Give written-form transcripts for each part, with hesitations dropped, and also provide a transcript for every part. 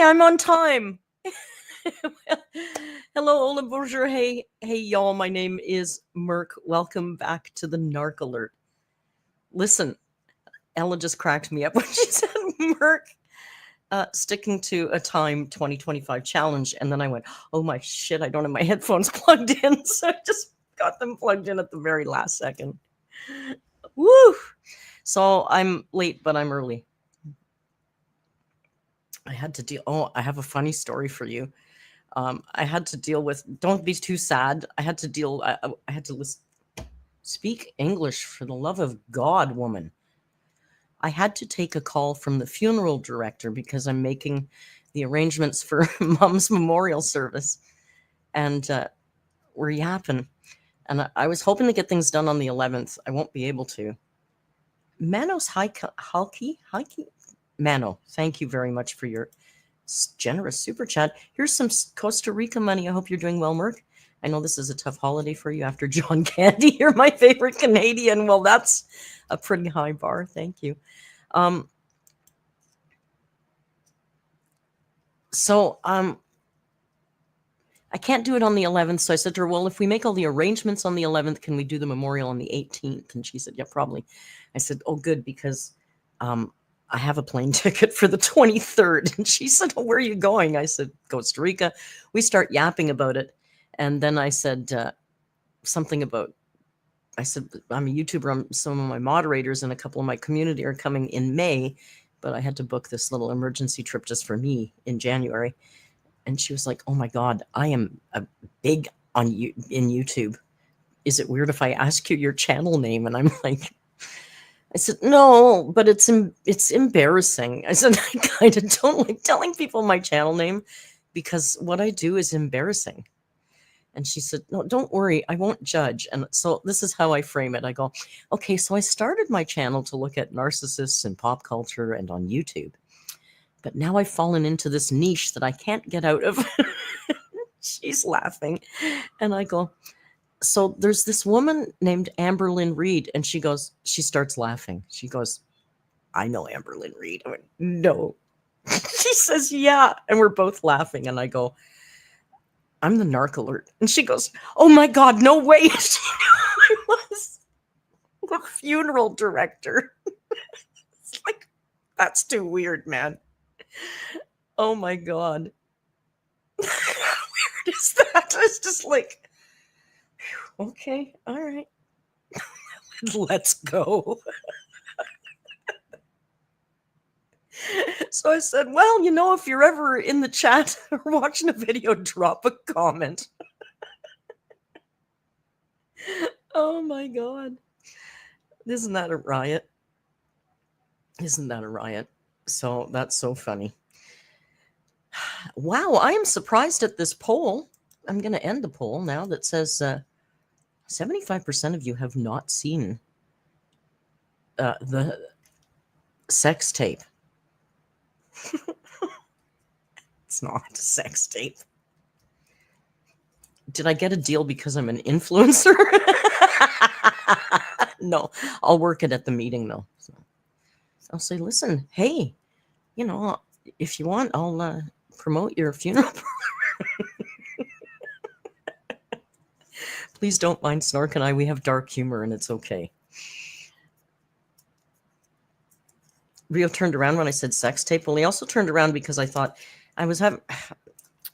I'm on time. Hello, Ola Bonjour. Hey, y'all. My name is Merc. Welcome back to the Narc Alert. Listen, Ella just cracked me up when she said Merc. Sticking to a time 2025 challenge. And then I went, oh my shit, I don't have my headphones plugged in. So I just got them plugged in at the very last second. Woo! So I'm late, but I'm early. I had to deal. Oh, I have a funny story for you. I had to deal with. Don't be too sad. I had to deal. I had to speak English, for the love of God, woman. I had to take a call from the funeral director because I'm making the arrangements for Mom's memorial service, and we're yapping. And I was hoping to get things done on the 11th. I won't be able to. Manos Halki. Mano, thank you very much for your generous super chat. Here's some Costa Rica money. I hope you're doing well, Merc. I know this is a tough holiday for you after John Candy. You're my favorite Canadian. Well, that's a pretty high bar. Thank you. I can't do it on the 11th. So I said to her, well, if we make all the arrangements on the 11th, can we do the memorial on the 18th? And she said, yeah, probably. I said, oh, good, because I have a plane ticket for the 23rd. And she said, oh, where are you going? I said, Costa Rica. We start yapping about it. And then I said something about, I said, I'm a YouTuber. Some of my moderators and a couple of my community are coming in May, but I had to book this little emergency trip just for me in January. And she was like, oh my God, I am big in YouTube. Is it weird if I ask you your channel name? And I'm like, I said, no, but it's embarrassing. I said, I kind of don't like telling people my channel name because what I do is embarrassing. And she said, no, don't worry, I won't judge. And so this is how I frame it. I go, okay, so I started my channel to look at narcissists and pop culture and on YouTube. But now I've fallen into this niche that I can't get out of. She's laughing. And I go, so there's this woman named AMBERLYNN Reid. And she starts laughing. She goes, I know AMBERLYNN Reid. I went, no. She says, yeah. And we're both laughing. And I go, I'm the Narc Alert. And she goes, oh my God, no way. She knew I was the funeral director. It's like, that's too weird, man. Oh my God. How weird is that? It's just like, okay, all right. Let's go. So I said, well, if you're ever in the chat or watching a video, drop a comment. Oh my God. Isn't that a riot? Isn't that a riot? So that's so funny. Wow, I am surprised at this poll. I'm going to end the poll now that says 75% of you have not seen the sex tape. It's not a sex tape. Did I get a deal because I'm an influencer? No, I'll work it at the meeting though. So I'll say, listen, hey, if you want, I'll promote your funeral. Please don't mind Snorc and I. We have dark humor and it's okay. Rio turned around when I said sex tape. Well, he also turned around because I thought I was having...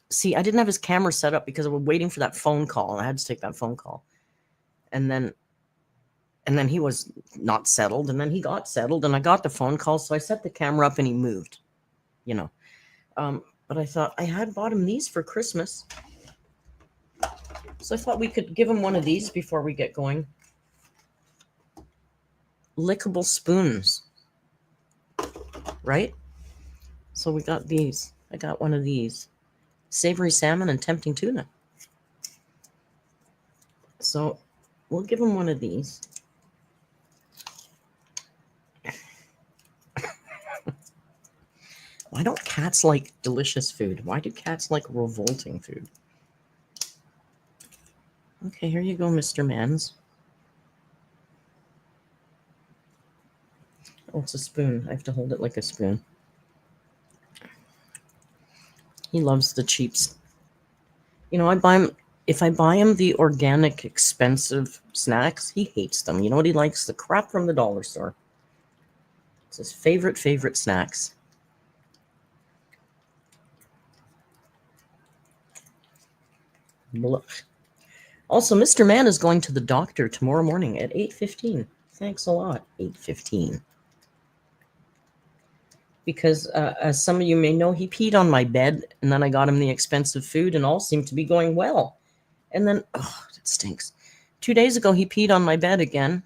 See, I didn't have his camera set up because I was waiting for that phone call. And I had to take that phone call. And then he was not settled. And then he got settled. And I got the phone call. So I set the camera up and he moved. But I thought I had bought him these for Christmas. So I thought we could give him one of these before we get going. Lickable spoons. Right? So we got these. I got one of these. Savory salmon and tempting tuna. So we'll give him one of these. Why don't cats like delicious food? Why do cats like revolting food? Okay, here you go, Mr. Mans. Oh, it's a spoon. I have to hold it like a spoon. He loves the cheaps. You know, if I buy him the organic, expensive snacks, he hates them. You know what he likes? The crap from the dollar store. It's his favorite snacks. Blah. Also, Mr. Man is going to the doctor tomorrow morning at 8:15. Thanks a lot, 8:15. Because, as some of you may know, he peed on my bed, and then I got him the expensive food, and all seemed to be going well. And then, oh, it stinks. 2 days ago, he peed on my bed again,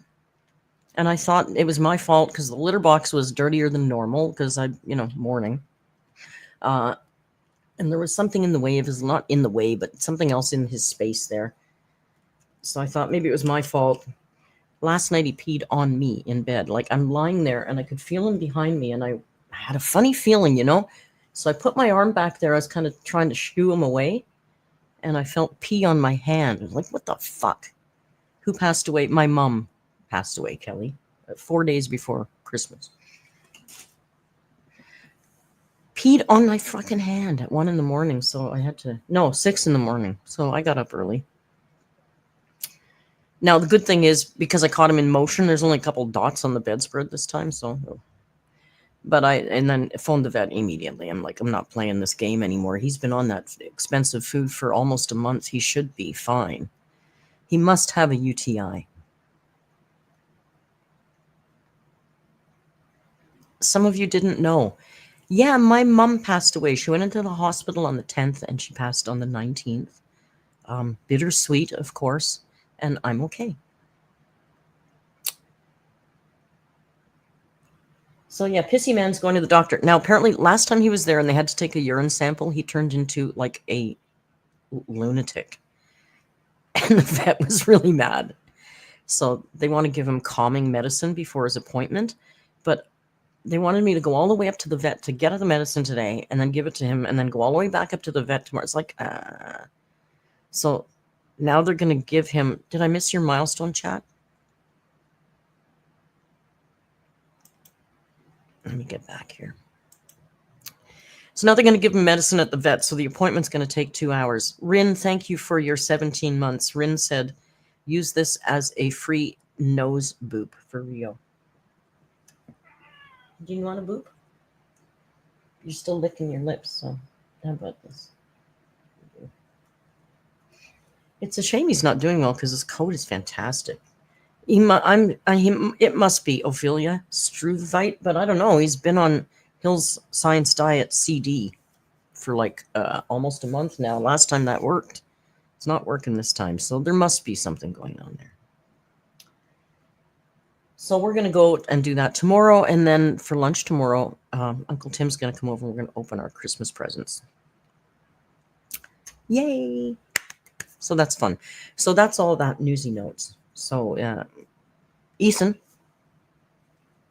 and I thought it was my fault because the litter box was dirtier than normal because morning. And there was something in the way of his, not in the way, but something else in his space there. So I thought maybe it was my fault. Last night he peed on me in bed. Like I'm lying there and I could feel him behind me and I had a funny feeling, So I put my arm back there. I was kind of trying to shoo him away and I felt pee on my hand. I was like, what the fuck? Who passed away? My mom passed away, Kelly, 4 days before Christmas. Peed on my fucking hand at 1 a.m. So I had to, 6 a.m. So I got up early. Now, the good thing is, because I caught him in motion, there's only a couple dots on the bedspread this time, and then phoned the vet immediately. I'm like, I'm not playing this game anymore. He's been on that expensive food for almost a month. He should be fine. He must have a UTI. Some of you didn't know. Yeah, my mom passed away. She went into the hospital on the 10th, and she passed on the 19th. Bittersweet, of course. And I'm okay. So yeah, Pissy Man's going to the doctor. Now, apparently last time he was there and they had to take a urine sample, he turned into like a lunatic. And the vet was really mad. So they want to give him calming medicine before his appointment. But they wanted me to go all the way up to the vet to get the medicine today and then give it to him and then go all the way back up to the vet tomorrow. It's like, So now they're going to give him... Did I miss your milestone, chat? Let me get back here. So now they're going to give him medicine at the vet, so the appointment's going to take 2 hours. Rin, thank you for your 17 months. Rin said, use this as a free nose boop for Rio. Do you want a boop? You're still licking your lips, so how about this? It's a shame he's not doing well because his coat is fantastic. It must be Ophelia Struvite, but I don't know. He's been on Hill's Science Diet CD for like almost a month now. Last time that worked. It's not working this time, so there must be something going on there. So we're going to go and do that tomorrow, and then for lunch tomorrow, Uncle Tim's going to come over and we're going to open our Christmas presents. Yay! So that's fun. So that's all that newsy notes. So, Ethan,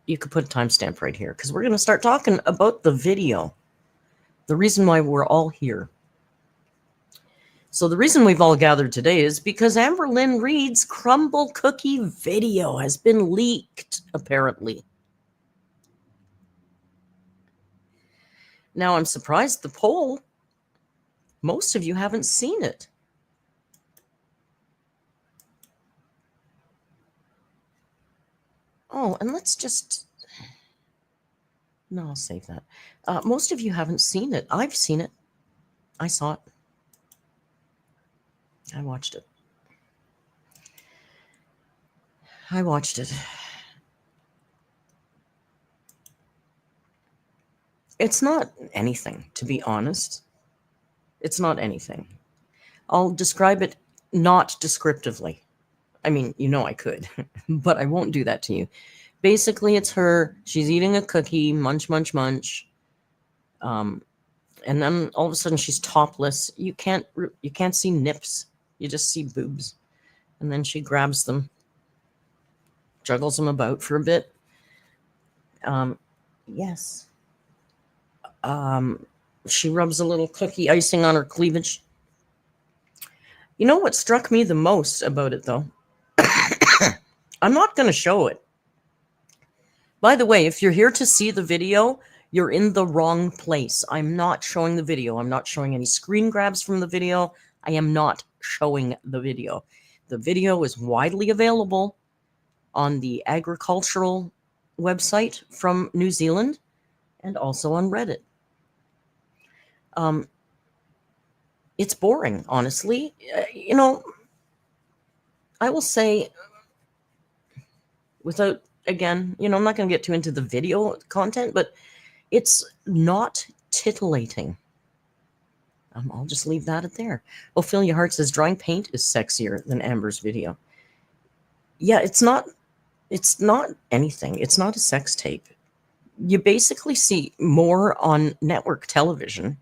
you could put a timestamp right here because we're going to start talking about the video. The reason why we're all here. So the reason we've all gathered today is because AMBERLYNN Reid's crumble cookie video has been leaked, apparently. Now, I'm surprised the poll, most of you haven't seen it. Oh, and let's just... No, I'll save that. Most of you haven't seen it. I've seen it. I saw it. I watched it. It's not anything, to be honest. It's not anything. I'll describe it not descriptively. I mean, I could, but I won't do that to you. Basically, it's her. She's eating a cookie, munch, munch, munch. And then all of a sudden she's topless. You can't see nips. You just see boobs. And then she grabs them, juggles them about for a bit. Yes. She rubs a little cookie icing on her cleavage. You know what struck me the most about it, though? I'm not going to show it. By the way, if you're here to see the video, You're in the wrong place. I'm not showing the video. I'm not showing any screen grabs from the video. I am not showing the video. The video is widely available on the agricultural website from New Zealand and also on Reddit. It's boring, honestly. You know, I will say, without, again, you know, I'm not going to get too into the video content, but it's not titillating. I'll just leave that at there. Ophelia Hart says drawing paint is sexier than Amber's video. Yeah, it's not anything. It's not a sex tape. You basically see more on network television.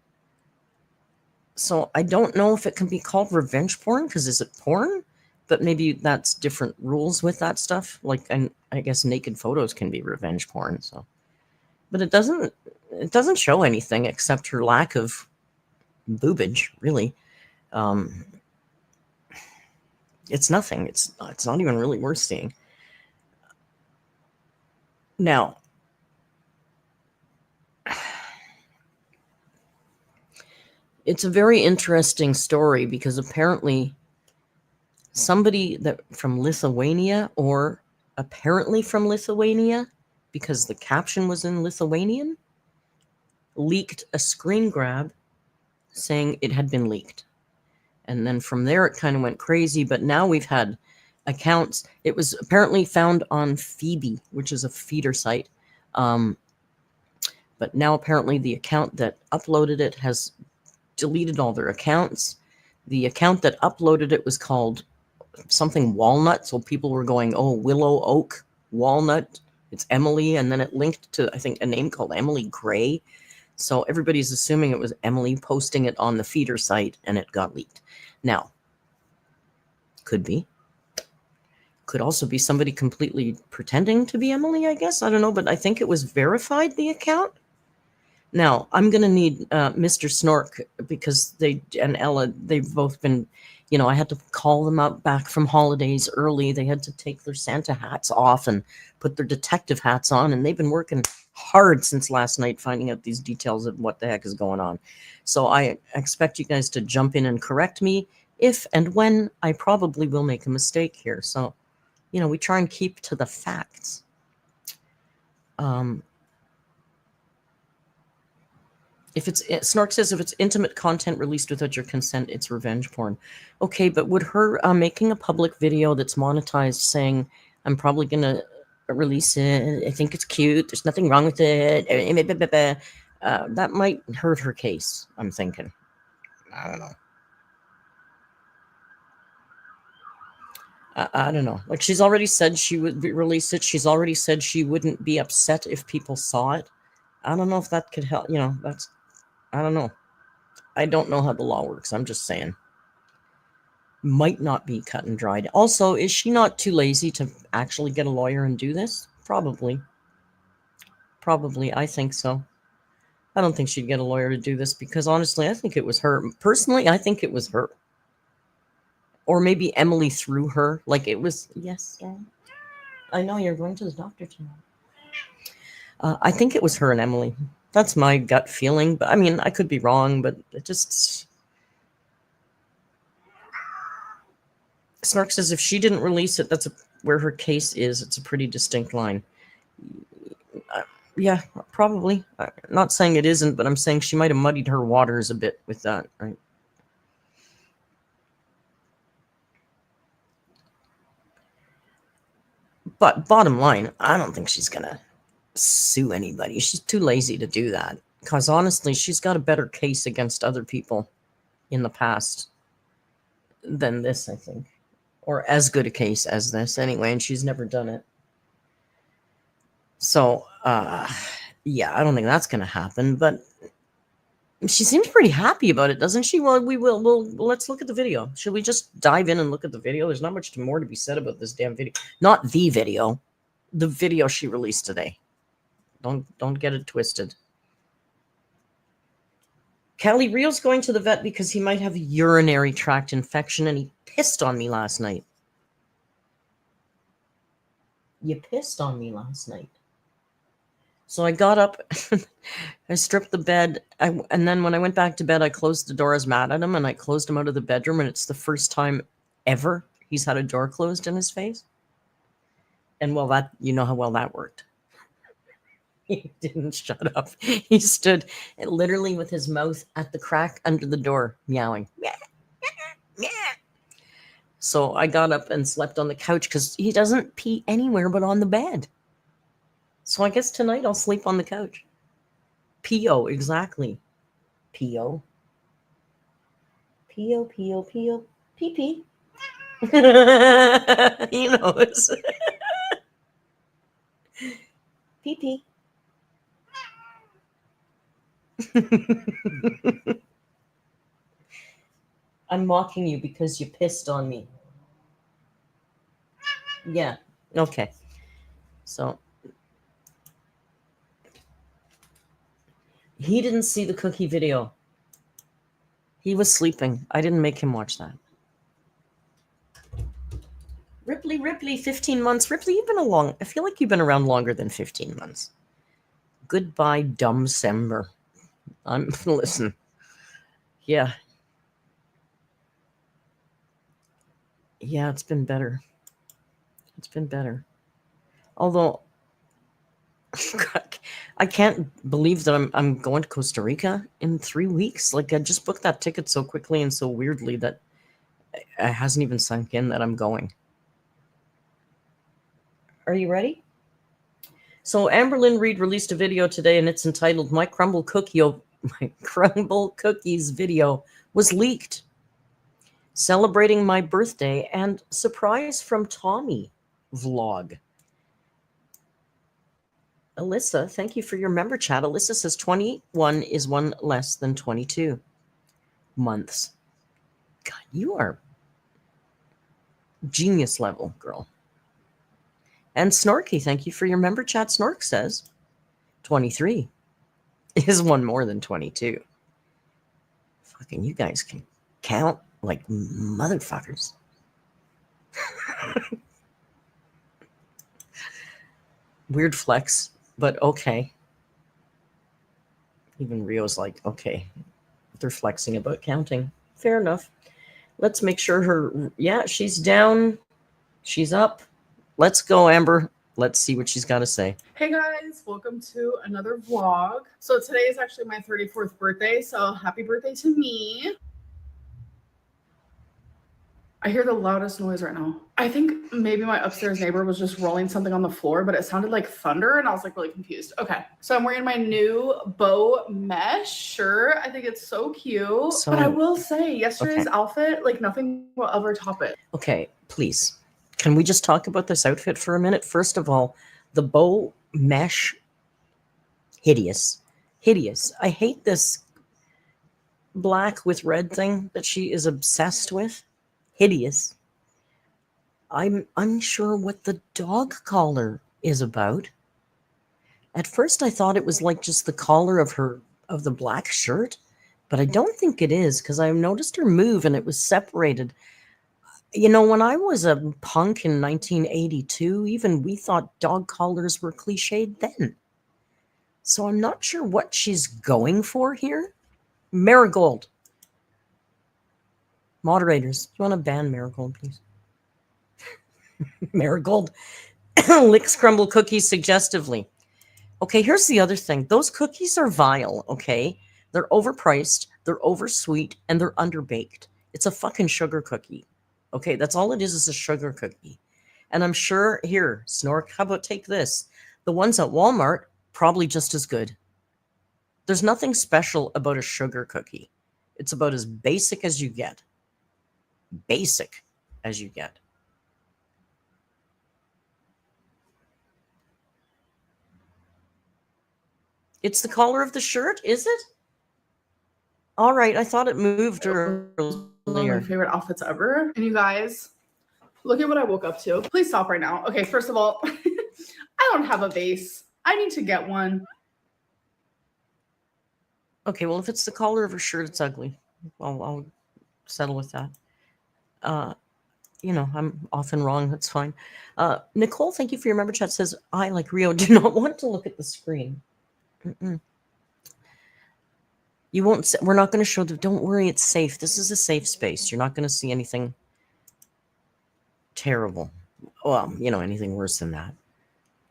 So I don't know if it can be called revenge porn, because is it porn? But maybe that's different rules with that stuff. Like, I guess naked photos can be revenge porn. So, but it doesn't show anything except her lack of boobage, really. It's nothing. It's not even really worth seeing. Now, it's a very interesting story because apparently somebody from Lithuania, or apparently from Lithuania, because the caption was in Lithuanian, leaked a screen grab saying it had been leaked. And then from there it kind of went crazy, but now we've had accounts. It was apparently found on Phoebe, which is a feeder site. But now apparently the account that uploaded it has deleted all their accounts. The account that uploaded it was called something Walnut, so people were going, oh, Willow Oak Walnut, it's Emily, and then it linked to, I think, a name called Emily Gray. So everybody's assuming it was Emily posting it on the feeder site and it got leaked. Now, could be. Could also be somebody completely pretending to be Emily, I guess. I don't know, but I think it was verified, the account. Now, I'm going to need Mr. Snorc, because they and Ella, they've both been, you know, I had to call them out back from holidays early. They had to take their Santa hats off and put their detective hats on, and they've been working hard since last night finding out these details of what the heck is going on. So I expect you guys to jump in and correct me if and when I probably will make a mistake here. So, you know, we try and keep to the facts. If it's, Snork says, if it's intimate content released without your consent, it's revenge porn. Okay, but would her making a public video that's monetized saying, I'm probably going to release it, I think it's cute, there's nothing wrong with it, that might hurt her case, I'm thinking. I don't know. I don't know. Like, she's already said she would release it. She's already said she wouldn't be upset if people saw it. I don't know if that could help. You know, that's, I don't know. I don't know how the law works. I'm just saying. Might not be cut and dried. Also, is she not too lazy to actually get a lawyer and do this? Probably. Probably. I think so. I don't think she'd get a lawyer to do this because, honestly, I think it was her. Personally, I think it was her. Or maybe Emily threw her. Like, it was, yes, yeah. I know you're going to the doctor tomorrow. I think it was her and Emily. That's my gut feeling. But I mean, I could be wrong, but it just... Snark says if she didn't release it, that's where her case is. It's a pretty distinct line. Yeah, probably. I'm not saying it isn't, but I'm saying she might have muddied her waters a bit with that, right? But bottom line, I don't think she's going to sue anybody. She's too lazy to do that. Because honestly, she's got a better case against other people in the past than this, I think. Or as good a case as this, anyway, and she's never done it. So, yeah, I don't think that's going to happen, but she seems pretty happy about it, doesn't she? Well, let's look at the video. Should we just dive in and look at the video? There's not much more to be said about this damn video. Not the video she released today. Don't get it twisted. Callie Rio's going to the vet because he might have a urinary tract infection, and he pissed on me last night. You pissed on me last night. So I got up, I stripped the bed, and then when I went back to bed, I closed the door. I was mad at him, and I closed him out of the bedroom, and it's the first time ever he's had a door closed in his face. And well, that, you know how well that worked. He didn't shut up. He stood literally with his mouth at the crack under the door, meowing. So I got up and slept on the couch because he doesn't pee anywhere but on the bed. So I guess tonight I'll sleep on the couch. P.O. exactly. P.O. P.O. P.O. P.O. P.P. He knows. P.P. I'm mocking you because you pissed on me. Yeah. Okay. So he didn't see the cookie video. He was sleeping. I didn't make him watch that. Ripley, 15 months. Ripley, you've been along. I feel like you've been around longer than 15 months. Goodbye, dumb Sember. Listen. Yeah. Yeah, it's been better. It's been better. Although I can't believe that I'm going to Costa Rica in 3 weeks. Like, I just booked that ticket so quickly and so weirdly that it hasn't even sunk in that I'm going. Are you ready? So AMBERLYNN Reid released a video today, and it's entitled My Crumble Cookies video was leaked. Celebrating my birthday and surprise from Tommy vlog. Alyssa, thank you for your member chat. Alyssa says 21 is one less than 22 months. God, you are genius level, girl. And Snorky, thank you for your member chat. Snork says 23 is one more than 22. Fucking you guys can count like motherfuckers. Weird flex, but okay. Even Rio's like, okay, they're flexing about counting. Fair enough. Let's make sure yeah, she's down. She's up. Let's go, Amber. Let's see what she's got to say. Hey guys, welcome to another vlog. So today is actually my 34th birthday, so happy birthday to me. I hear the loudest noise right now. I think maybe my upstairs neighbor was just rolling something on the floor, but it sounded like thunder and I was like really confused. Okay, so I'm wearing my new bow mesh shirt. I think it's so cute. But I will say yesterday's outfit, like nothing will ever top it. Okay, please. Can we just talk about this outfit for a minute? First of all, the bow mesh, hideous. Hideous. I hate this black with red thing that she is obsessed with. Hideous. I'm unsure what the dog collar is about. At first I thought it was like just the collar of the black shirt, but I don't think it is because I noticed her move and it was separated. You know, when I was a punk in 1982, even we thought dog collars were cliched then. So I'm not sure what she's going for here. Marigold. Moderators, do you want to ban Marigold, please? Marigold licks crumble cookies suggestively. Okay, here's the other thing. Those cookies are vile, okay? They're overpriced, they're oversweet, and they're underbaked. It's a fucking sugar cookie. Okay, that's all it is a sugar cookie. And I'm sure, here, Snork, how about take this? The ones at Walmart, probably just as good. There's nothing special about a sugar cookie. It's about as basic as you get. Basic as you get. It's the collar of the shirt, is it? All right, I thought it moved earlier. One of my favorite outfits ever. And you guys, look at what I woke up to. Please stop right now. Okay, first of all, I don't have a vase. I need to get one. Okay, well, if it's the collar of her shirt, it's ugly. I'll settle with that. you know, I'm often wrong. That's fine. Nicole, thank you for your member chat. Says, I, like Rio, do not want to look at the screen. You won't, we're not going to show the, don't worry, it's safe. This is a safe space. You're not going to see anything terrible. Well, you know, anything worse than that.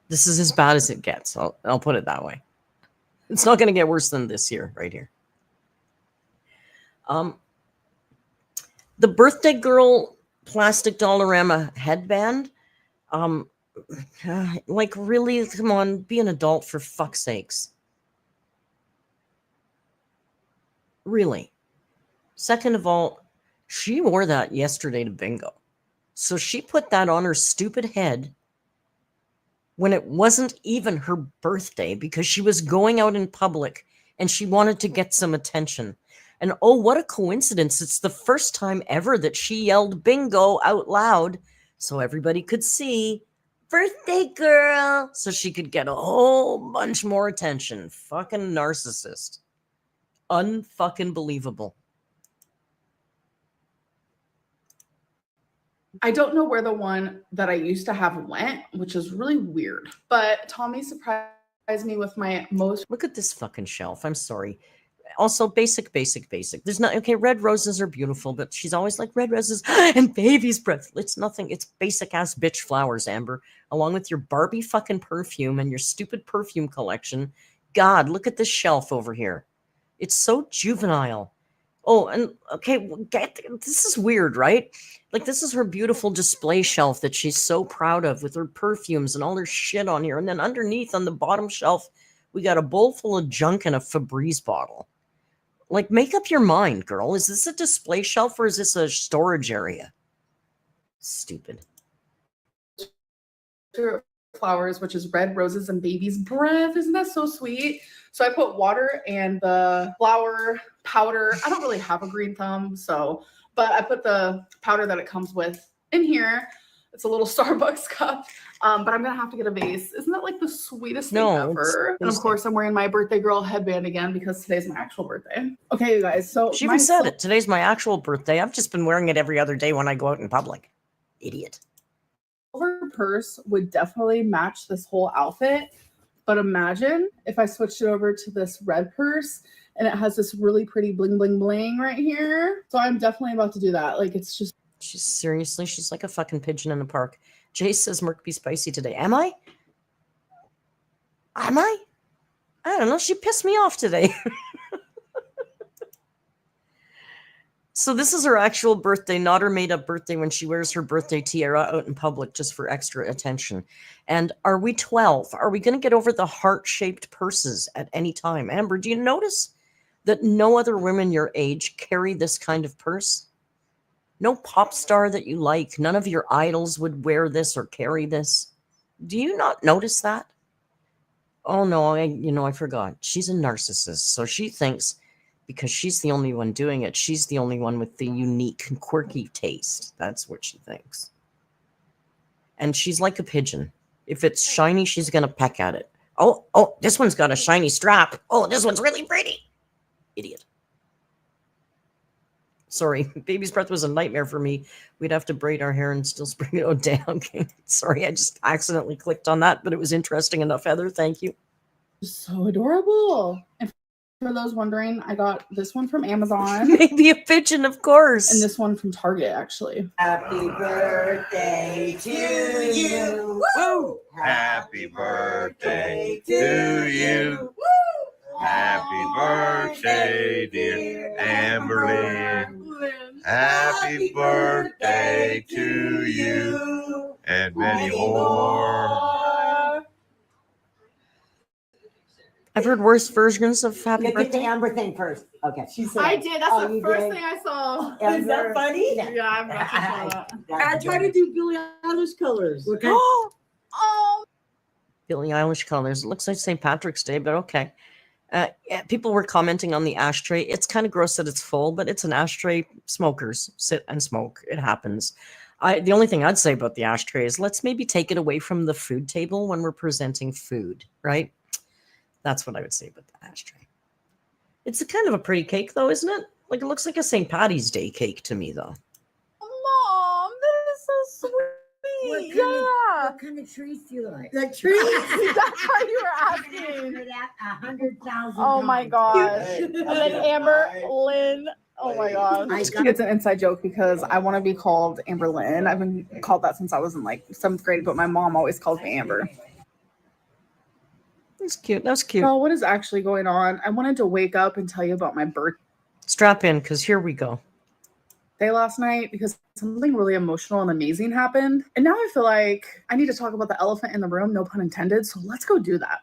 This is as bad as it gets. I'll put it that way. It's not going to get worse than this here, right here. The birthday girl plastic Dollarama headband. Like, really, come on, be an adult for fuck's sakes. Really. Second of all, she wore that yesterday to bingo. So she put that on her stupid head when it wasn't even her birthday because she was going out in public and she wanted to get some attention. And oh, what a coincidence. It's the first time ever that she yelled bingo out loud so everybody could see birthday girl, so she could get a whole bunch more attention. Fucking narcissist. Unfucking believable. I don't know where the one that I used to have went, which is really weird. But Tommy surprised me with my most. Look at this fucking shelf. I'm sorry. Also, basic. There's not, okay, red roses are beautiful, but she's always like, red roses and baby's breath. It's nothing. It's basic ass bitch flowers, Amber, along with your Barbie fucking perfume and your stupid perfume collection. God, look at this shelf over here. It's so juvenile. Oh, and okay, this is weird, right? Like, this is her beautiful display shelf that she's so proud of with her perfumes and all her shit on here. And then underneath on the bottom shelf, we got a bowl full of junk and a Febreze bottle. Like, make up your mind, girl. Is this a display shelf or is this a storage area? Stupid. Flowers, which is red roses and baby's breath. Isn't that so sweet? So I put water and the flower powder. I don't really have a green thumb, but I put the powder that it comes with in here. It's a little Starbucks cup, but I'm gonna have to get a vase. Isn't that like the sweetest thing ever? And of course, I'm wearing my birthday girl headband again because today's my actual birthday. Okay, you guys. So she even said it. Today's my actual birthday. I've just been wearing it every other day when I go out in public. Idiot. Silver purse would definitely match this whole outfit, but imagine if I switched it over to this red purse and it has this really pretty bling bling bling right here. So I'm definitely about to do that. Like, it's just, she's like a fucking pigeon in the park. Jace says Merc be spicy today. Am I don't know, she pissed me off today. So this is her actual birthday, not her made-up birthday when she wears her birthday tiara out in public just for extra attention. And are we 12? Are we going to get over the heart-shaped purses at any time? Amber, do you notice that no other women your age carry this kind of purse? No pop star that you like, none of your idols would wear this or carry this. Do you not notice that? Oh, no, I forgot. She's a narcissist, so she thinks because she's the only one doing it, she's the only one with the unique and quirky taste. That's what she thinks. And she's like a pigeon. If it's shiny, she's going to peck at it. Oh, this one's got a shiny strap. Oh, this one's really pretty. Idiot. Sorry, baby's breath was a nightmare for me. We'd have to braid our hair and still spring it. Oh, damn. Okay. Sorry, I just accidentally clicked on that, but it was interesting enough, Heather. Thank you. so adorable. And for those wondering, I got this one from Amazon. Maybe a pigeon, of course. And this one from Target, actually. Happy birthday to you. Woo! Happy birthday to you. Happy birthday, dear AMBERLYNN. Happy birthday to you and many more. I've heard worse versions of Happy Get the Birthday. Amber thing first. Okay. She said, I did. That's the first thing I saw. Is that funny? Yeah, I'm not sure that. I tried to do Billie Eilish colors. Oh, Billie Eilish colors. It looks like St. Patrick's Day, but okay. Yeah, people were commenting on the ashtray. It's kind of gross that it's full, but it's an ashtray. Smokers sit and smoke. It happens. The only thing I'd say about the ashtray is let's maybe take it away from the food table when we're presenting food, right? That's what I would say about the ashtray. It's a kind of a pretty cake, though, isn't it? Like, it looks like a St. Patty's Day cake to me, though. Mom, that is What Yeah. What kind of trees do you like? The trees. That's why you were asking. For that 100,000. Oh my gosh. Hey, And then AMBERLYNN. Oh my gosh. It's an inside joke because I want to be called AMBERLYNN. I've been called that since I was in like 7th grade, but my mom always calls me Amber. That's cute. That was cute. So what is actually going on? I wanted to wake up and tell you about my birthday Strap in, because here we go. last night because something really emotional and amazing happened. And now I feel like I need to talk about the elephant in the room, no pun intended. So let's go do that.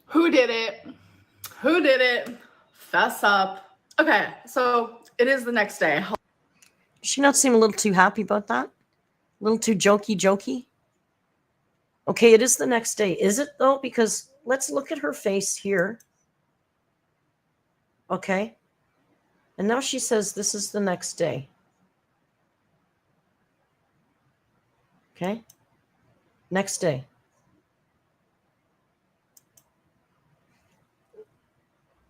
Who did it? Who did it? Fess up. Okay, so it is the next day. Does she not seem a little too happy about that? A little too jokey? Okay, it is the next day. Is it though? Because let's look at her face here. Okay. And now she says this is the next day. Okay. Next day.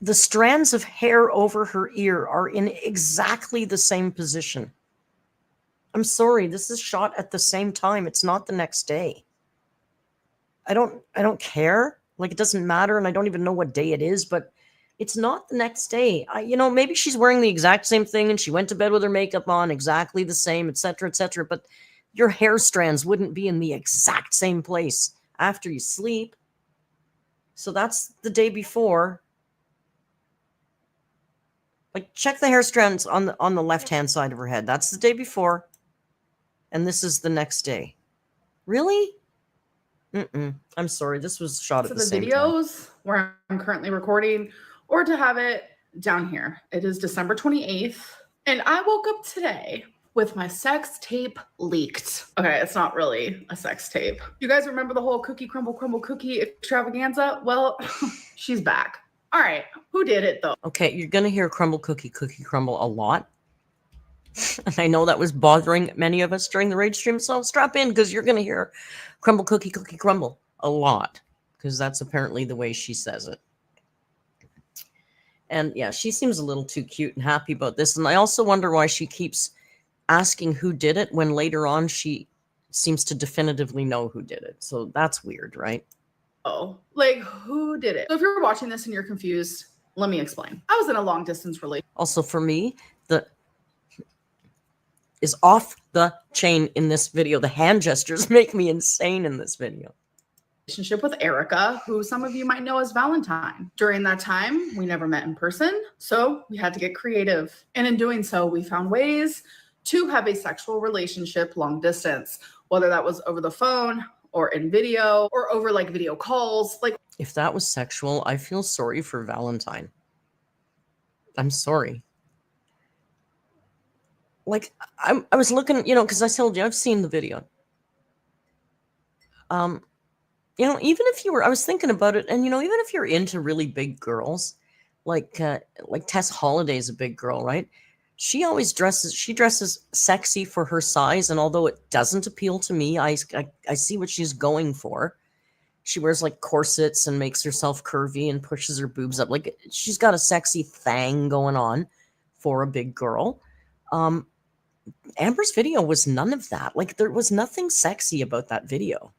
The strands of hair over her ear are in exactly the same position. I'm sorry, this is shot at the same time. It's not the next day. I don't care. Like, it doesn't matter, and I don't even know what day it is, but it's not the next day. Maybe she's wearing the exact same thing and she went to bed with her makeup on, exactly the same, etc., etc., but your hair strands wouldn't be in the exact same place after you sleep. So that's the day before. Like, check the hair strands on the left-hand side of her head. That's the day before. And this is the next day. Really? I'm sorry. This was shot at the same time. Videos where I'm currently recording, or to have it down here. It is December 28th. And I woke up today with my sex tape leaked. Okay, it's not really a sex tape. You guys remember the whole cookie crumble cookie extravaganza? Well, she's back. All right, who did it though? Okay, you're going to hear crumble cookie crumble a lot. And I know that was bothering many of us during the rage stream, so strap in because you're going to hear crumble cookie crumble a lot because that's apparently the way she says it. And yeah, she seems a little too cute and happy about this. And I also wonder why she keeps asking who did it when later on she seems to definitively know who did it. So that's weird, right? Oh, like who did it? So if you're watching this and you're confused, let me explain. I was in a long distance relationship. Also, for me, the is off the chain in this video. The hand gestures make me insane in this video. Relationship with Erica, who some of you might know as Valentine. During that time, we never met in person, so we had to get creative. And in doing so, we found ways to have a sexual relationship long distance, whether that was over the phone or in video or over like video calls. Like, if that was sexual, I feel sorry for Valentine. I'm sorry. Like, I was looking, because I told you I've seen the video. Even if you were, I was thinking about it, and even if you're into really big girls, like Tess Holliday's a big girl, right? She dresses sexy for her size, and although it doesn't appeal to me, I see what she's going for. She wears like corsets and makes herself curvy and pushes her boobs up. Like, she's got a sexy thing going on for a big girl. Amber's video was none of that. Like, there was nothing sexy about that video.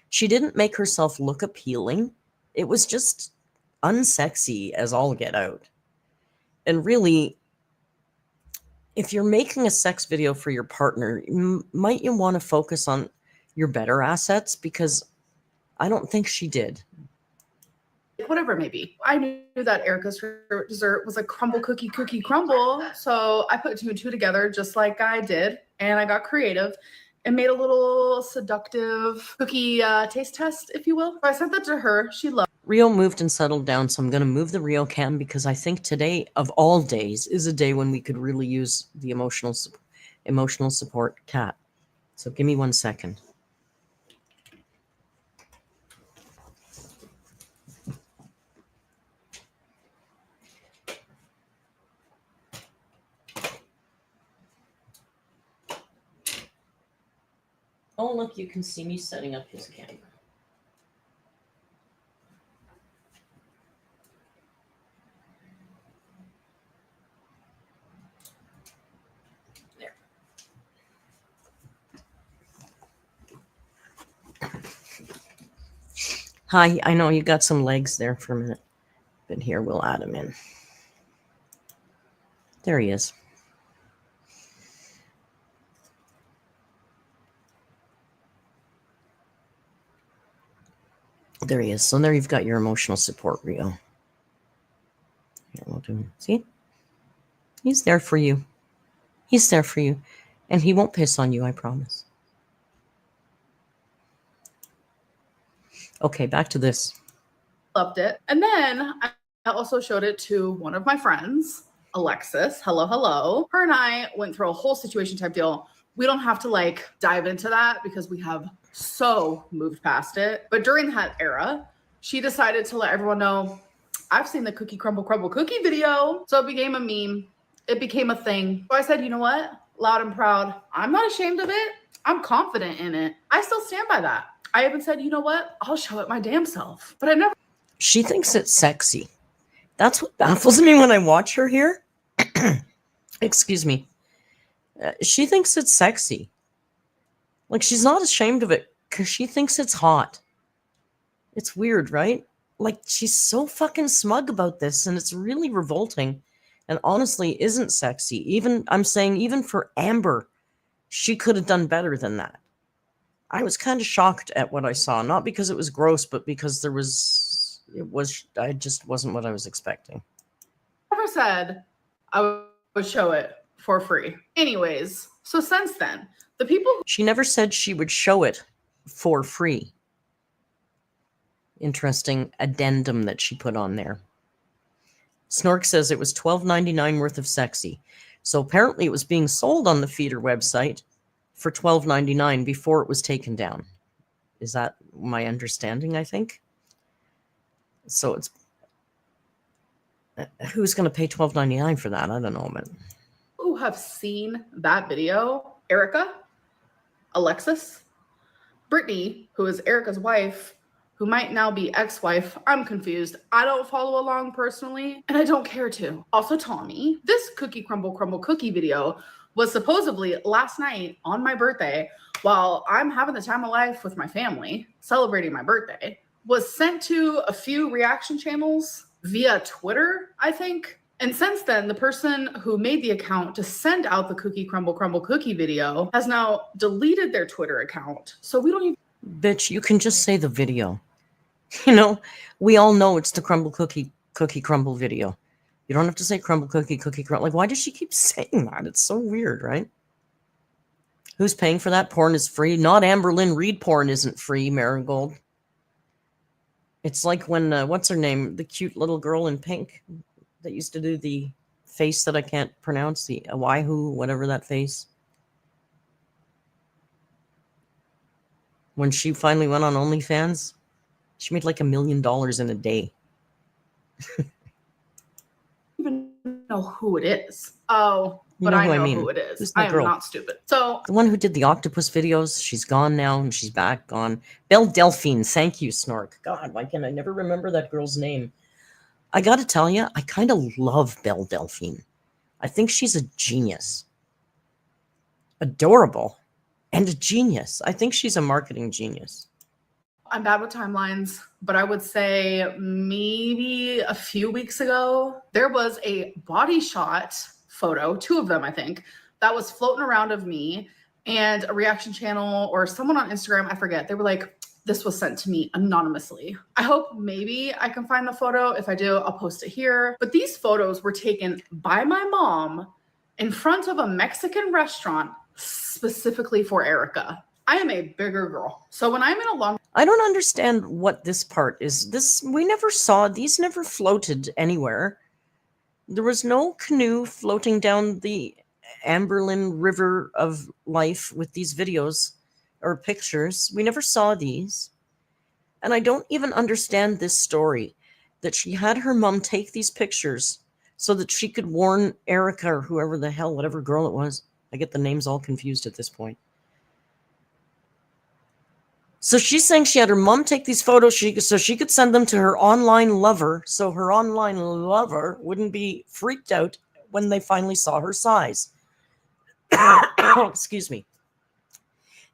She didn't make herself look appealing. It was just unsexy as all get out. And really, if you're making a sex video for your partner, might you want to focus on your better assets? Because I don't think she did. whatever it may be. I knew that Erica's favorite dessert was a crumble cookie crumble. So I put 2 and 2 together just like I did. And I got creative and made a little seductive cookie taste test, if you will. So I sent that to her. She loved it. Rio moved and settled down, so I'm going to move the Rio cam because I think today, of all days, is a day when we could really use the emotional support cat. So give me 1 second. Oh, look, you can see me setting up his camera. Hi, I know you got some legs there for a minute, but here we'll add him in. There he is. There he is. So there you've got your emotional support, Rio. Here, we'll do. See? He's there for you. He's there for you. And he won't piss on you, I promise. Okay, back to this. Loved it. And then I also showed it to one of my friends, Alexis. Hello, hello. Her and I went through a whole situation type deal. We don't have to like dive into that because we have so moved past it. But during that era, she decided to let everyone know, I've seen the cookie crumble cookie video. So it became a meme. It became a thing. So I said, you know what? Loud and proud. I'm not ashamed of it. I'm confident in it. I still stand by that. I even said, you know what? I'll show it my damn self. But I never. She thinks it's sexy. That's what baffles me when I watch her here. Excuse me. She thinks it's sexy. Like, she's not ashamed of it because she thinks it's hot. It's weird, right? Like, she's so fucking smug about this, and it's really revolting. And honestly, isn't sexy. Even, I'm saying, even for Amber, she could have done better than that. I was kind of shocked at what I saw, not because it was gross, but because I just wasn't what I was expecting. Never said I would show it for free. Anyways, so since then, the people. She never said she would show it for free. Interesting addendum that she put on there. Snork says it was $12.99 worth of sexy. So apparently it was being sold on the feeder website for $12.99 before it was taken down. Is that my understanding, I think? So it's... who's going to pay $12.99 for that? I don't know, but... who have seen that video, Erica, Alexis, Brittany, who is Erica's wife, who might now be ex-wife. I'm confused. I don't follow along personally, and I don't care to. Also, Tommy, this cookie crumble cookie video was supposedly last night on my birthday, while I'm having the time of life with my family, celebrating my birthday, was sent to a few reaction channels via Twitter, I think. And since then, the person who made the account to send out the cookie crumble cookie video has now deleted their Twitter account. So we don't even... Bitch, you can just say the video. You know, we all know it's the cookie crumble video. You don't have to say crumble cookie crumble. Like, why does she keep saying that? It's so weird, right? Who's paying for that? Porn is free. Not AMBERLYNN Reed porn isn't free, Marigold. It's like when, what's her name? The cute little girl in pink that used to do the face that I can't pronounce, the Waihu, whatever that face. When she finally went on OnlyFans, she made like $1 million in a day. even know who it is. Oh, but You know I know mean. who it is. Who's I that am girl? not stupid. So The one who did the octopus videos, she's gone now, and she's back, gone. Belle Delphine, thank you, Snork. God, why can I never remember that girl's name? I gotta tell you, I kind of love Belle Delphine. I think she's a genius. Adorable. And a genius. I think she's a marketing genius. I'm bad with timelines, but I would say maybe a few weeks ago, there was a body shot photo, 2 of them, I think, that was floating around of me, and a reaction channel or someone on Instagram, I forget, they were like, this was sent to me anonymously. I hope maybe I can find the photo. If I do, I'll post it here. But these photos were taken by my mom in front of a Mexican restaurant specifically for Erica. I am a bigger girl. So when I'm in a long... I don't understand what this part is. This, we never saw, these never floated anywhere. There was no canoe floating down the AMBERLYNN River of life with these videos or pictures. We never saw these. And I don't even understand this story, that she had her mom take these pictures so that she could warn Erica or whoever the hell, whatever girl it was. I get the names all confused at this point. So she's saying she had her mom take these photos so she could send them to her online lover, so her online lover wouldn't be freaked out when they finally saw her size. Excuse me.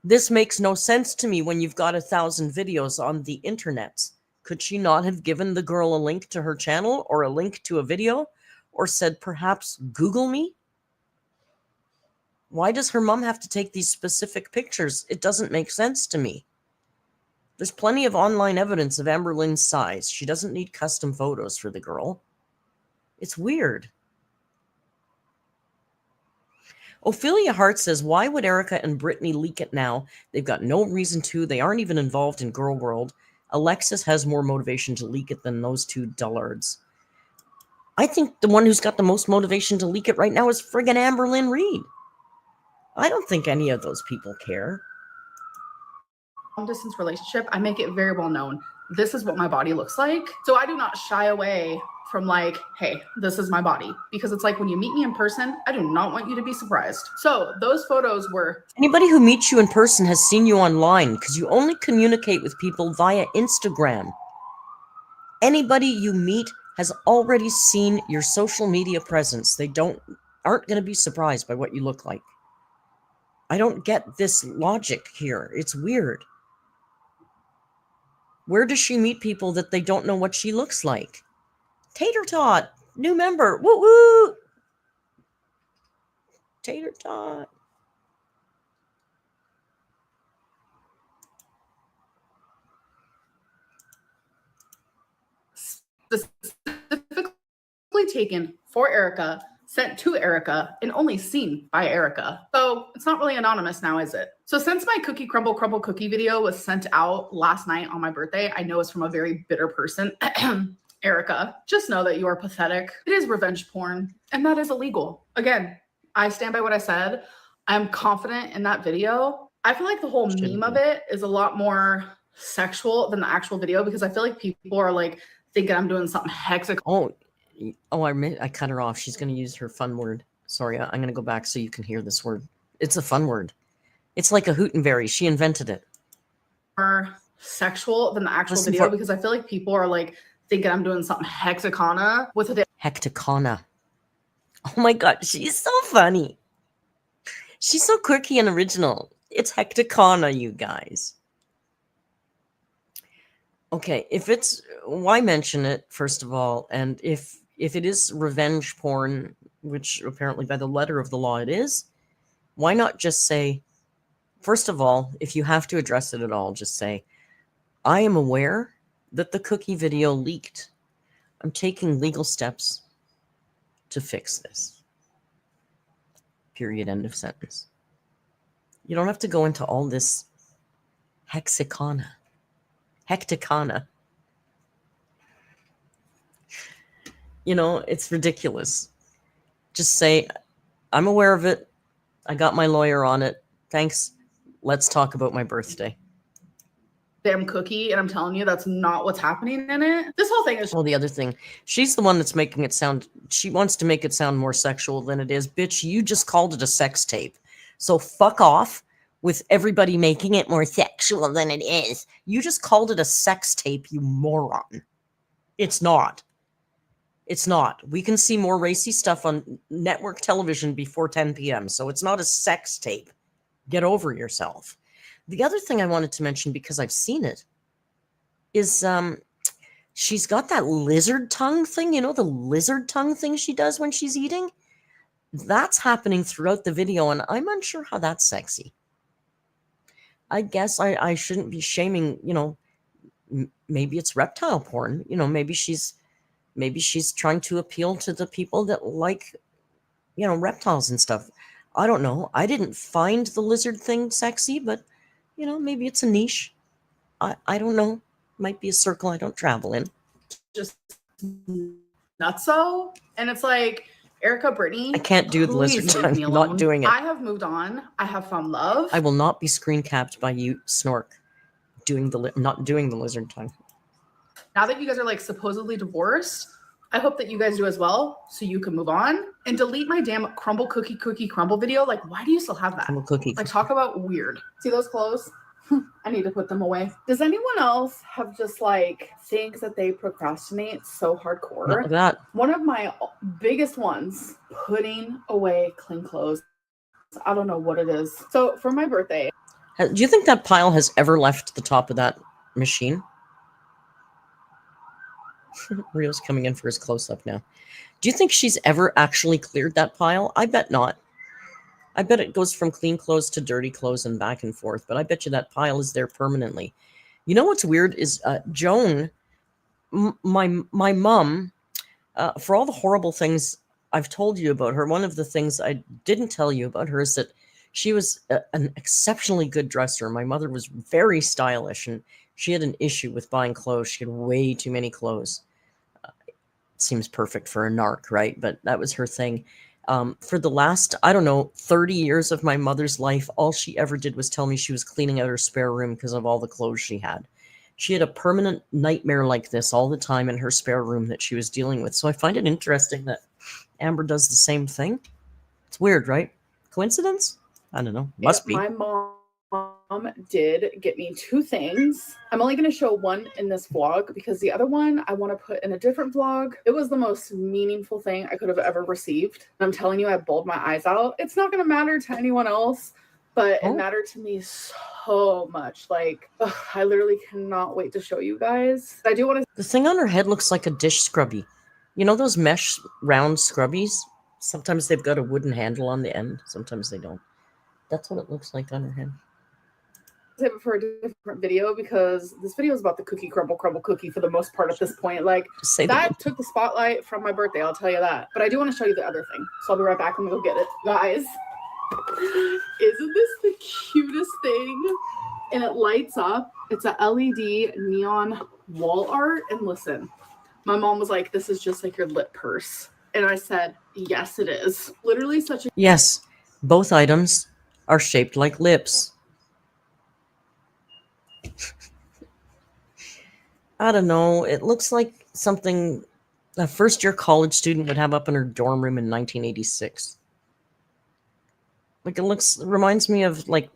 This makes no sense to me when you've got 1,000 videos on the internet Could she not have given the girl a link to her channel or a link to a video or said, perhaps Google me? Why does her mom have to take these specific pictures? It doesn't make sense to me. There's plenty of online evidence of AMBERLYNN's size. She doesn't need custom photos for the girl. It's weird. Ophelia Hart says, why would Erica and Brittany leak it now? They've got no reason to. They aren't even involved in Girl World. Alexis has more motivation to leak it than those two dullards. I think the one who's got the most motivation to leak it right now is friggin' AMBERLYNN Reid. I don't think any of those people care. Long distance relationship, I make it very well known. This is what my body looks like. So I do not shy away from like, hey, this is my body. Because it's like when you meet me in person, I do not want you to be surprised. So those photos were... Anybody who meets you in person has seen you online because you only communicate with people via Instagram. Anybody you meet has already seen your social media presence. They aren't going to be surprised by what you look like. I don't get this logic here. It's weird. Where does she meet people that they don't know what she looks like? Tater Tot, new member. Woo woo! Tater Tot. Specifically taken for Erica, sent to Erica, and only seen by Erica. So it's not really anonymous now, is it? So since my cookie crumble cookie video was sent out last night on my birthday, I know it's from a very bitter person. Erica, just know that you are pathetic. It is revenge porn, and that is illegal. Again, I stand by what I said. I'm confident in that video. I feel like the whole meme of it is a lot more sexual than the actual video because I feel like people are like thinking I'm doing something hectic. Oh, I cut her off. She's going to use her fun word. Sorry, I'm going to go back so you can hear this word. It's a fun word. It's like a hootenberry. She invented it. More sexual than the actual video because I feel like people are like thinking I'm doing something hexacana with a hecticana. Oh my God, she's so funny. She's so quirky and original. It's hecticana, you guys. Okay, if it's, why mention it, first of all? And if it is revenge porn, which apparently by the letter of the law it is, why not just say, first of all, if you have to address it at all, just say, I am aware that the cookie video leaked. I'm taking legal steps to fix this. Period, end of sentence. You don't have to go into all this hecticana. You know, it's ridiculous. Just say, I'm aware of it. I got my lawyer on it. Thanks. Let's talk about my birthday. Damn cookie, and I'm telling you, that's not what's happening in it. This whole thing is... Well, the other thing, she's the one that's making it sound... She wants to make it sound more sexual than it is. Bitch, you just called it a sex tape. So fuck off with everybody making it more sexual than it is. You just called it a sex tape, you moron. It's not. It's not. We can see more racy stuff on network television before 10 p.m., so it's not a sex tape. Get over yourself. The other thing I wanted to mention, because I've seen it, is she's got that lizard tongue thing. You know, the lizard tongue thing she does when she's eating? That's happening throughout the video, and I'm unsure how that's sexy. I guess I shouldn't be shaming, you know, maybe it's reptile porn. You know, maybe she's trying to appeal to the people that like, you know, reptiles and stuff. I don't know. I didn't find the lizard thing sexy, but, you know, maybe it's a niche. I don't know. Might be a circle I don't travel in. Just nutso. And it's like, Erica, Brittany, I can't do the lizard tongue. I'm not doing it. I have moved on. I have found love. I will not be screen capped by you, Snorc, not doing the lizard tongue. Now that you guys are like supposedly divorced, I hope that you guys do as well, so you can move on and delete my damn crumble video. Like, why do you still have that? Crumble cookie. Like, talk about weird. See those clothes? I need to put them away. Does anyone else have just like things that they procrastinate so hardcore? Not like that. One of my biggest ones, putting away clean clothes. I don't know what it is. So for my birthday. Do you think that pile has ever left the top of that machine? Rio's coming in for his close-up now. Do you think she's ever actually cleared that pile? I bet not. I bet it goes from clean clothes to dirty clothes and back and forth, but I bet you that pile is there permanently. You know what's weird is Joan, my mom, for all the horrible things I've told you about her, one of the things I didn't tell you about her is that she was an exceptionally good dresser. My mother was very stylish, and she had an issue with buying clothes. She had way too many clothes. Seems perfect for a narc, right? But that was her thing. For the last, I don't know, 30 years of my mother's life, all she ever did was tell me she was cleaning out her spare room because of all the clothes she had. She had a permanent nightmare like this all the time in her spare room that she was dealing with. So I find it interesting that Amber does the same thing. It's weird, right? Coincidence? I don't know. Must be. My mom did get me 2 things. I'm only going to show one in this vlog because the other one I want to put in a different vlog. It was the most meaningful thing I could have ever received. And I'm telling you, I bawled my eyes out. It's not going to matter to anyone else, but it mattered to me so much. Like, I literally cannot wait to show you guys. I do want to. The thing on her head looks like a dish scrubby. You know those mesh round scrubbies? Sometimes they've got a wooden handle on the end. Sometimes they don't. That's what it looks like on her head. Save it for a different video because this video is about the cookie crumble cookie for the most part at this point. Like, that took the spotlight from my birthday, I'll tell you that. But I do want to show you the other thing. So I'll be right back. I'm gonna go get it. Guys, isn't this the cutest thing? And it lights up. It's a LED neon wall art. And listen, my mom was like, this is just like your lip purse. And I said, yes, it is. Literally such a... Yes, both items are shaped like lips. I don't know. It looks like something a first-year college student would have up in her dorm room in 1986. Like, it reminds me of, like,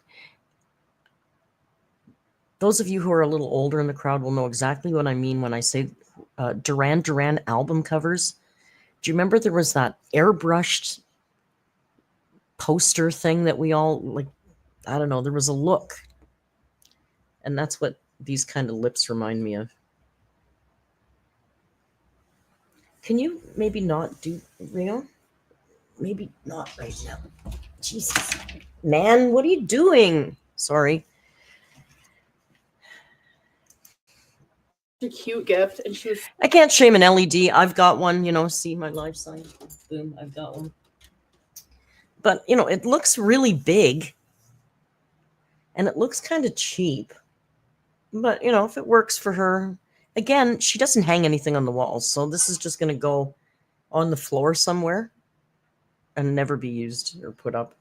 those of you who are a little older in the crowd will know exactly what I mean when I say Duran Duran album covers. Do you remember there was that airbrushed poster thing that we all, like, I don't know, there was a look. And that's what these kind of lips remind me of. Can you maybe not do, Rio? Maybe not right now. Jesus. Man, what are you doing? Sorry. A cute gift, and she was... I can't shame an LED. I've got one, you know, see my live sign. Boom, I've got one. But, you know, it looks really big. And it looks kind of cheap. But, you know, if it works for her... Again, she doesn't hang anything on the walls, so this is just going to go on the floor somewhere and never be used or put up.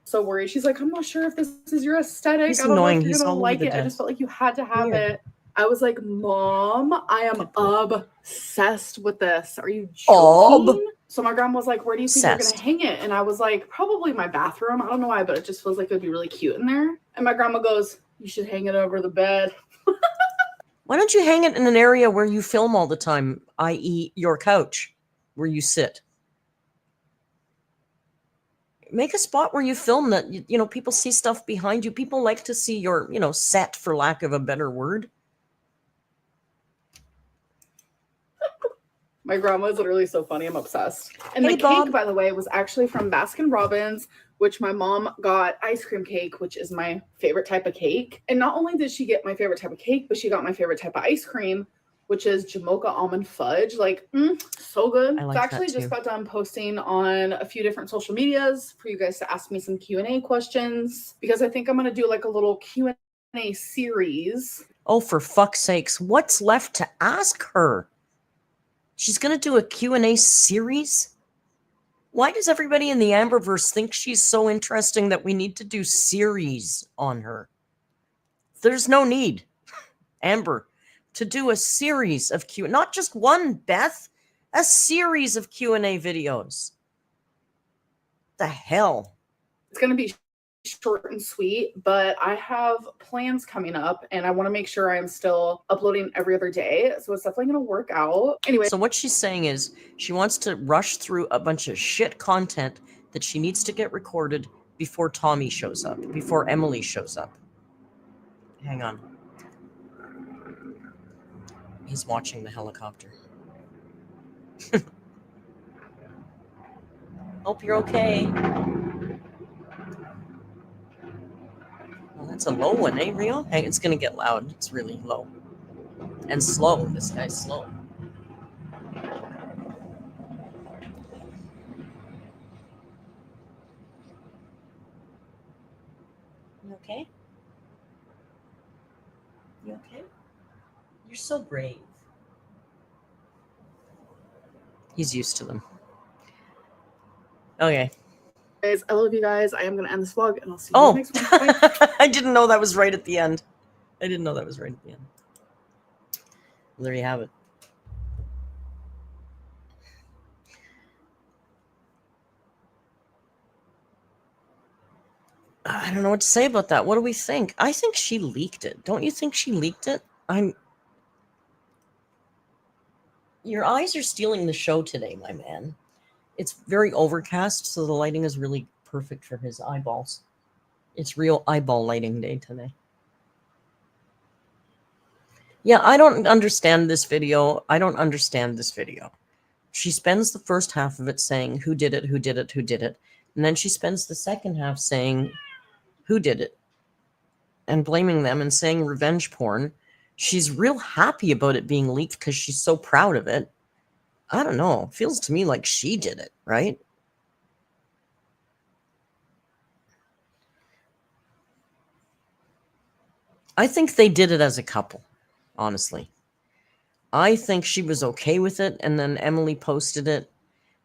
So worried. She's like, I'm not sure if this is your aesthetic. He's I don't annoying. know if you're He's gonna all over like the it. I desk. just felt like you had to have Weird. it. I was like, Mom, I am obsessed with this. Are you Ob. joking? So my grandma was like, where do you think you're Obsessed. gonna hang it? And I was like, probably my bathroom. I don't know why, but it just feels like it would be really cute in there. And my grandma goes, you should hang it over the bed. Why don't you hang it in an area where you film all the time, i.e. your couch, where you sit? Make a spot where you film that, you know, people see stuff behind you. People like to see your, you know, set, for lack of a better word. My grandma is literally so funny. I'm obsessed. And Hey, the Bob. cake, by the way, was actually from Baskin Robbins, which my mom got ice cream cake, which is my favorite type of cake. And not only did she get my favorite type of cake, but she got my favorite type of ice cream, which is Jamocha almond fudge. Like, so good. I like So I actually that just too. got done posting on a few different social medias for you guys to ask me some Q&A questions, because I think I'm going to do like a little Q&A series. Oh, for fuck's sakes. What's left to ask her? She's going to do a Q&A series? Why does everybody in the Amberverse think she's so interesting that we need to do series on her? There's no need, Amber, to do a series of Q. Not just one, Beth. A series of Q&A videos. The hell? It's going to be short and sweet, but I have plans coming up and I want to make sure I'm still uploading every other day. So it's definitely going to work out. Anyway. So what she's saying is she wants to rush through a bunch of shit content that she needs to get recorded before Tommy shows up, before Emily shows up. Hang on. He's watching the helicopter. Hope you're okay. Well, that's a low one, eh, Rio? Hey, it's going to get loud. It's really low. And slow. This guy's slow. You okay? You okay? You're so brave. He's used to them. Okay. Guys, I love you guys. I am going to end this vlog, and I'll see you next one. Bye. I didn't know that was right at the end. I didn't know that was right at the end. Well, there you have it. I don't know what to say about that. What do we think? I think she leaked it. Don't you think she leaked it? Your eyes are stealing the show today, my man. It's very overcast, so the lighting is really perfect for his eyeballs. It's real eyeball lighting day today. Yeah, I don't understand this video. I don't understand this video. She spends the first half of it saying, who did it, who did it, who did it? And then she spends the second half saying, who did it? And blaming them and saying revenge porn. She's real happy about it being leaked because she's so proud of it. I don't know. It feels to me like she did it, right? I think they did it as a couple, honestly. I think she was okay with it, and then Emily posted it.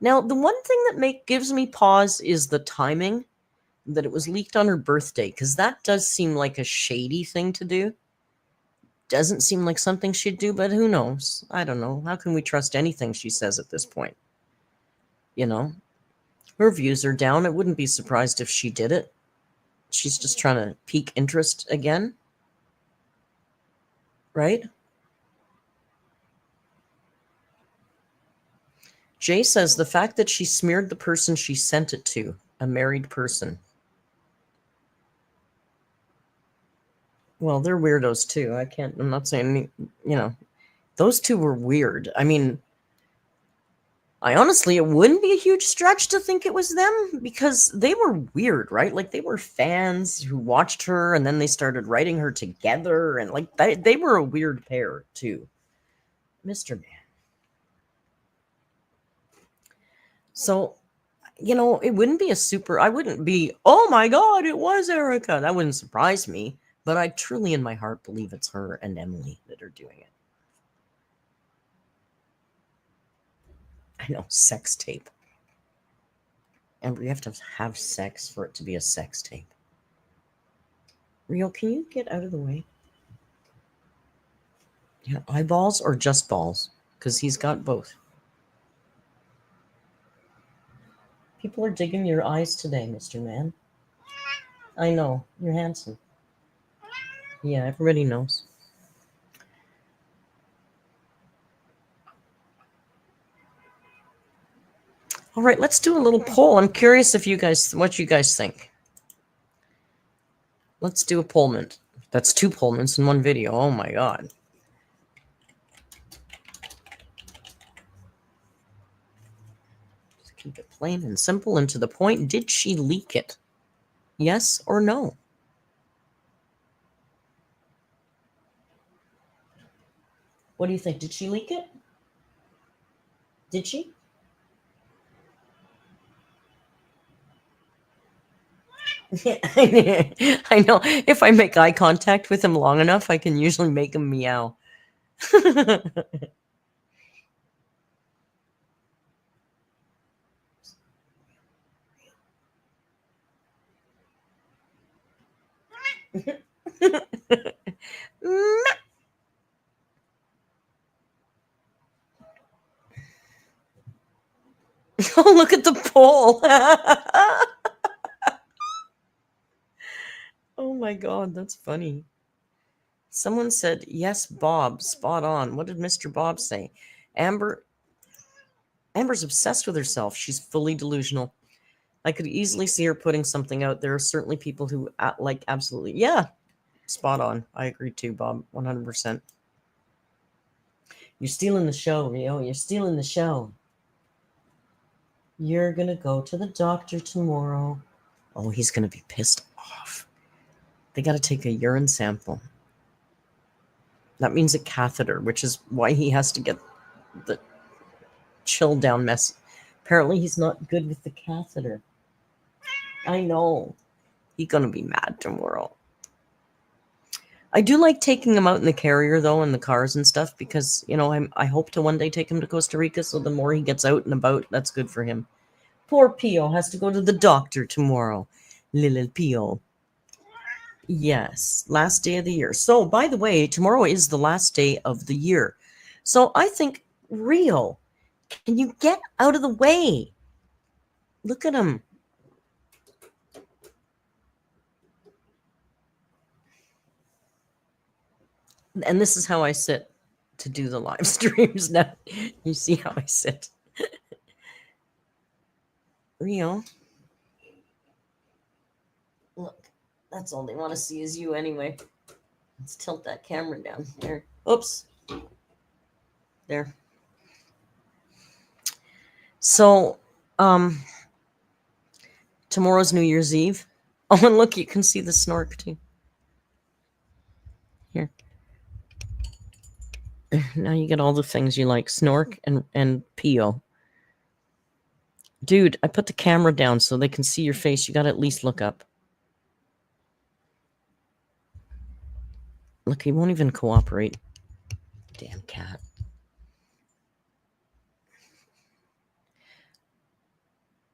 Now, the one thing that gives me pause is the timing, that it was leaked on her birthday, because that does seem like a shady thing to do. Doesn't seem like something she'd do, but who knows? I don't know. How can we trust anything she says at this point? You know? Her views are down. I wouldn't be surprised if she did it. She's just trying to pique interest again. Right? Jay says the fact that she smeared the person she sent it to, a married person. Well, they're weirdos too. I'm not saying, those two were weird. I mean, honestly, it wouldn't be a huge stretch to think it was them because they were weird, right? Like they were fans who watched her and then they started writing her together. And like they were a weird pair too. Mr. Man. So, it wouldn't be I wouldn't be, oh my God, it was Erica. That wouldn't surprise me. But I truly in my heart believe it's her and Emily that are doing it. I know, sex tape. And we have to have sex for it to be a sex tape. Rio, can you get out of the way? Yeah, eyeballs or just balls? Because he's got both. People are digging your eyes today, Mr. Man. I know. You're handsome. Yeah, everybody knows. All right, let's do a little poll. I'm curious what you guys think. Let's do a pollment. That's 2 pollments in one video. Oh my God. Just keep it plain and simple and to the point. Did she leak it? Yes or no? What do you think? Did she leak it? Did she? I know. If I make eye contact with him long enough, I can usually make him meow. Oh, look at the poll. Oh my God, that's funny. Someone said, yes, Bob, spot on. What did Mr. Bob say? Amber's obsessed with herself. She's fully delusional. I could easily see her putting something out. There are certainly people who absolutely. Yeah, spot on. I agree too, Bob, 100%. You're stealing the show, Rio. You're stealing the show. You're going to go to the doctor tomorrow. Oh, he's going to be pissed off. They got to take a urine sample. That means a catheter, which is why he has to get the chill down mess. Apparently, he's not good with the catheter. I know. He's going to be mad tomorrow. I do like taking him out in the carrier, though, in the cars and stuff, because, you know, I hope to one day take him to Costa Rica, so the more he gets out and about, that's good for him. Poor Pio has to go to the doctor tomorrow. Little Pio. Yes, last day of the year. So, by the way, tomorrow is the last day of the year. So, I think, Rio, can you get out of the way? Look at him. And this is how I sit to do the live streams now. You see how I sit. Rio. Look, that's all they want to see is you anyway. Let's tilt that camera down there. Oops. There. So, tomorrow's New Year's Eve. Oh, and look, you can see the snork too. Here. Now you get all the things you like. Snork and Pio. Dude, I put the camera down so they can see your face. You got to at least look up. Look, he won't even cooperate. Damn cat.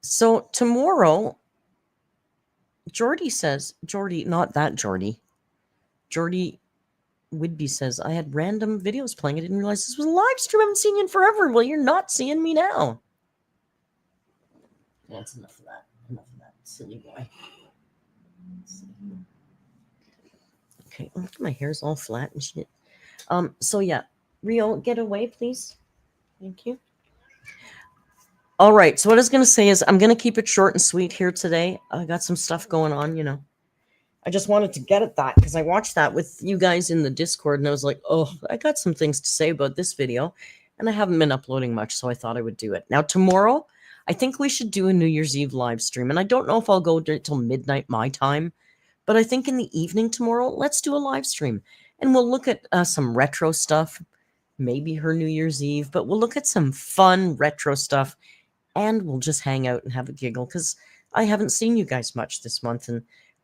So tomorrow, Jordy says, Jordy, not that Jordy. Jordy Whidbey says, I had random videos playing. I didn't realize this was a live stream. I haven't seen you in forever. Well, you're not seeing me now. That's enough of that. Enough of that, silly boy. Okay, look, my hair's all flat and shit. So yeah, Rio, get away, please. Thank you. All right, so what I was going to say is I'm going to keep it short and sweet here today. I got some stuff going on, you know. I just wanted to get at that because I watched that with you guys in the Discord and I was like, oh, I got some things to say about this video and I haven't been uploading much, so I thought I would do it. Now, tomorrow, I think we should do a New Year's Eve live stream, and I don't know if I'll go till midnight my time, but I think in the evening tomorrow, let's do a live stream and we'll look at some retro stuff, maybe her New Year's Eve, but we'll look at some fun retro stuff and we'll just hang out and have a giggle because I haven't seen you guys much this month and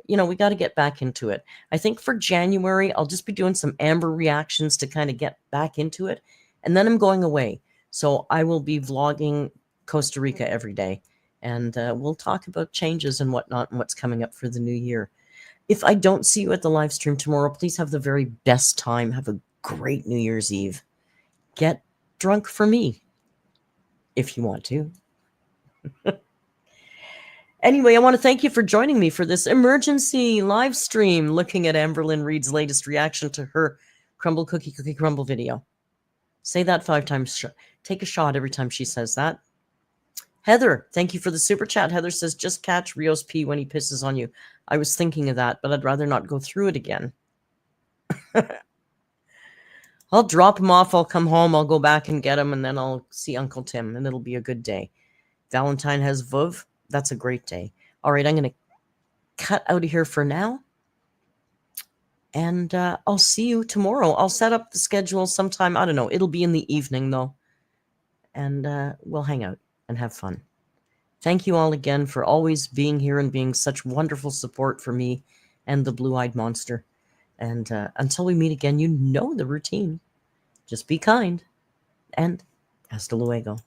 you know, we got to get back into it. I think for January, I'll just be doing some Amber reactions to kind of get back into it. And then I'm going away. So I will be vlogging Costa Rica every day. And we'll talk about changes and whatnot and what's coming up for the new year. If I don't see you at the live stream tomorrow, please have the very best time. Have a great New Year's Eve. Get drunk for me if you want to. Anyway, I want to thank you for joining me for this emergency live stream looking at AMBERLYNN Reid's latest reaction to her Crumble Cookie Cookie Crumble video. Say that 5 times. Take a shot every time she says that. Heather, thank you for the super chat. Heather says, just catch Rio's pee when he pisses on you. I was thinking of that, but I'd rather not go through it again. I'll drop him off. I'll come home. I'll go back and get him, and then I'll see Uncle Tim, and it'll be a good day. Valentine has Vuv. That's a great day. All right, I'm going to cut out of here for now. And I'll see you tomorrow. I'll set up the schedule sometime. I don't know. It'll be in the evening, though. And we'll hang out and have fun. Thank you all again for always being here and being such wonderful support for me and the Blue-Eyed Monster. And until we meet again, you know the routine. Just be kind. And hasta luego.